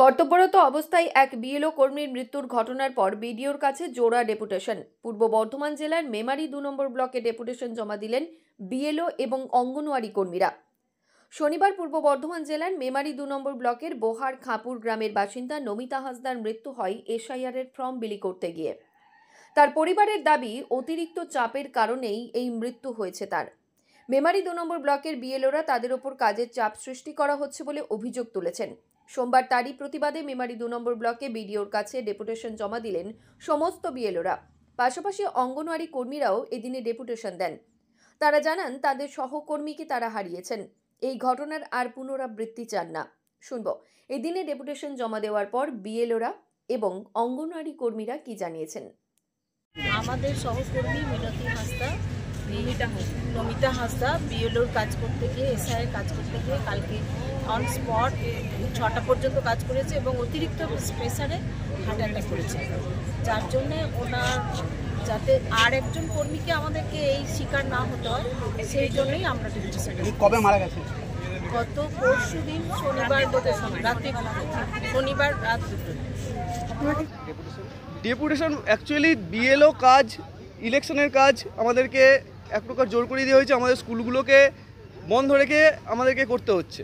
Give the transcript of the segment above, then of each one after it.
কর্তব্যরত অবস্থায় এক বিএলও কর্মীর মৃত্যুর ঘটনার পর বিডিওর কাছে জোড়া ডেপুটেশন। পূর্ব বর্ধমান জেলার মেমারি 2 নম্বর ব্লকে ডেপুটেশন জমা দিলেন বিএলও এবং অঙ্গনওয়াড়ি কর্মীরা। শনিবার পূর্ব বর্ধমান জেলার মেমারি 2 নম্বর ব্লকের বোহার খাঁপুর গ্রামের বাসিন্দা নমিতা হাসদার মৃত্যু হয় এসআইআর-এর ফর্ম বিলি করতে গিয়ে। তার পরিবারের দাবি, অতিরিক্ত চাপের কারণেই এই মৃত্যু হয়েছে তার। মেমারি 2 নম্বর ব্লকের বিএলওরা তাদের ওপর কাজের চাপ সৃষ্টি করা হচ্ছে বলে অভিযোগ তুলেছেন। সোমবার তারই প্রতিবাদে মেমারি 2 নম্বর ব্লকে বিডিওর কাছে ডেপুটেশন জমা দিলেন সমস্ত বিএলওরা। পাশাপাশি অঙ্গনওয়াড়ি কর্মীরাও এদিনে ডেপুটেশন দেন। তারা জানান তাদের সহকর্মীকে তারা হারিয়েছেন। এই ঘটনার আর পুনরাবৃত্তি চান না। শুনব এদিনে ডেপুটেশন জমা দেওয়ার পর বিএলওরা এবং অঙ্গনওয়াড়ি কর্মীরা কি জানিয়েছেন। আমাদের সহকর্মী নমিতা হাসদা বিএলওর কাজ করতে গিয়ে, এসআইয়ের কাজ করতে গিয়ে কালকে অন স্পট 6টা পর্যন্ত কাজ করেছে এবং অতিরিক্ত প্রেসারে হার্ট অ্যাটাক করেছে, যার জন্যে ওনার যাতে আর একজন কর্মীকে আমাদেরকে এই শিকার না হতে হয় সেই জন্যই আমরা ডেপুটেশন। কবে মারা গেছে? গত পরশু দিন শনিবার রাত 2টো। ডেপুটেশন অ্যাকচুয়ালি বিএলও কাজ, ইলেকশনের কাজ আমাদেরকে এক প্রকার জোর করে দেওয়া হয়েছে। আমাদের স্কুলগুলোকে বন্ধ রেখে আমাদেরকে করতে হচ্ছে।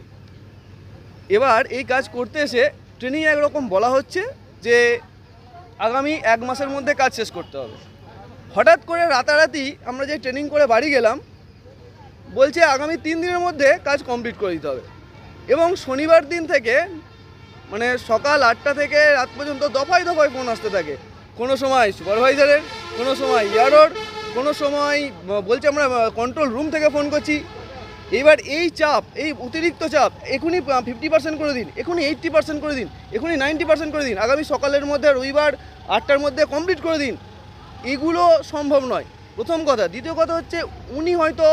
এবার এই কাজ করতে এসে ট্রেনিং একরকম বলা হচ্ছে যে আগামী 1 মাসের মধ্যে কাজ শেষ করতে হবে। হঠাৎ করে রাতারাতি আমরা যে ট্রেনিং করে বাড়ি গেলাম, বলছে আগামী 3 দিনের মধ্যে কাজ কমপ্লিট করে দিতে হবে। এবং শনিবার দিন থেকে মানে সকাল 8টা থেকে রাত পর্যন্ত দফায় দফায় ফোন আসতে থাকে। কোনো সময় সুপারভাইজারের, কোনো সময় ইয়ারোর, কোনো সময় বলছে আমরা কন্ট্রোল রুম থেকে ফোন করছি। এবার এই চাপ, এই অতিরিক্ত চাপ, এখনই 50% করে দিন, এখনই 80% করে দিন, এখনই 90% করে দিন, আগামী সকালের মধ্যে রবিবার 8টার মধ্যে কমপ্লিট করে দিন, এগুলো সম্ভব নয়। প্রথম কথা। দ্বিতীয় কথা হচ্ছে উনি হয়তো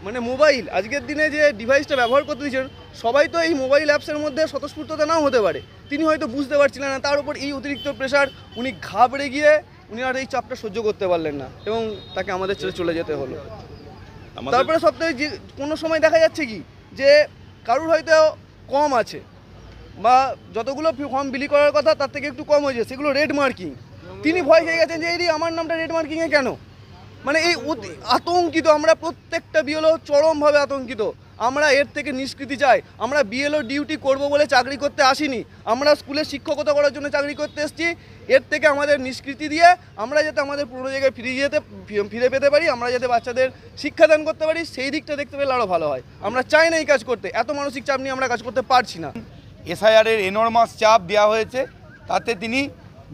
মানে মোবাইল আজকের দিনে যে ডিভাইসটা ব্যবহার করতে দিচ্ছেন, সবাই তো এই মোবাইল অ্যাপসের মধ্যে স্বতঃস্ফূর্ততা নাও হতে পারে। তিনি হয়তো বুঝতে পারছিলেন না, তার উপর এই অতিরিক্ত প্রেশার, উনি ঘাবড়ে গিয়ে উনি আর এই চাপটা সহ্য করতে পারলেন না এবং তাকে আমাদের ছেড়ে চলে যেতে হলো। তারপরে সপ্তাহে যে কোনো সময় দেখা যাচ্ছে কি যে কারুর হয়তো কম আছে বা যতগুলো ফর্ম বিলি করার কথা তার থেকে একটু কম হয়েছে, সেগুলো রেড মার্কিং। তিনি ভয় খেয়ে গেছেন যে এই আমার নামটা রেড মার্কিংয়ে কেন, মানে এই আতঙ্কিত। আমরা প্রত্যেকটা বিএলও চরমভাবে আতঙ্কিত। আমরা এর থেকে নিষ্কৃতি চাই। আমরা বিএলও ডিউটি করব বলে চাকরি করতে আসিনি, আমরা স্কুলে শিক্ষকতা করার জন্য চাকরি করতে এসেছি। এর থেকে আমাদের নিষ্কৃতি দিয়ে আমরা যাতে আমাদের পুরনো জায়গায় ফিরে পেতে পারি, আমরা যাতে বাচ্চাদের শিক্ষাদান করতে পারি, সেই দিকটা দেখতে পেলে আরও ভালো হয়। আমরা চাই না এই কাজ করতে, এত মানসিক চাপ নিয়ে আমরা কাজ করতে পারছি না। এসআইআরের এনর্মাস চাপ দেওয়া হয়েছে, তাতে তিনি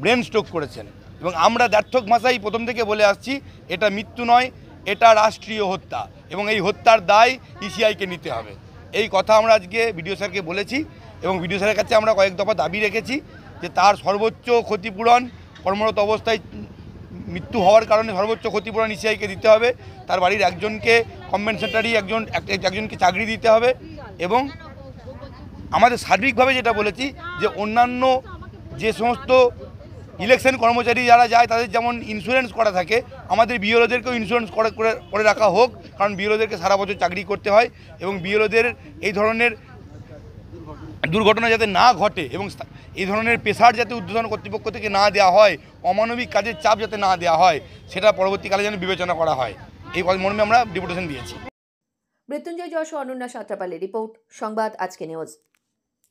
ব্রেন স্ট্রোক করেছেন এবং আমরা দ্ব্যর্থক ভাষায় প্রথম থেকে বলে আসছি এটা মৃত্যু নয়, এটা রাষ্ট্রীয় হত্যা এবং এই হত্যার দায় ইসিআইকে নিতে হবে। এই কথা আমরা আজকে বিডিও স্যারকে বলেছি এবং বিডিও স্যারের কাছে আমরা কয়েক দফা দাবি রেখেছি যে তার সর্বোচ্চ ক্ষতিপূরণ, কর্মরত অবস্থায় মৃত্যু হওয়ার কারণে সর্বোচ্চ ক্ষতিপূরণ ইসিআইকে দিতে হবে, তার বাড়ির একজনকে কম্পেনসেটরি একজনকে চাকরি দিতে হবে এবং আমাদের সার্বিকভাবে যেটা বলেছি যে অন্যান্য যে সমস্ত ইলেকশন কর্মচারী যারা যায় তাদের যেমন ইন্স্যুরেন্স করা থাকে, আমাদের বিএলওদেরকেও ইন্স্যুরেন্স করে রাখা হোক, কারণ বিএলওদেরকে সারা বছর চাকরি করতে হয় এবং বিএলওদের এই ধরনের দুর্ঘটনা যাতে না ঘটে এবং এই ধরনের পেশার যাতে ঊর্ধ্বতন কর্তৃপক্ষ থেকে না দেওয়া হয়, অমানবিক কাজের চাপ যাতে না দেওয়া হয়, সেটা পরবর্তীকালে যেন বিবেচনা করা হয়, এই মর্মে আমরা ডেপুটেশন দিয়েছি। মৃত্যুঞ্জয় যশ, অনন্যা সাঁতরাপালের রিপোর্ট, সংবাদ আজকে নিউজ।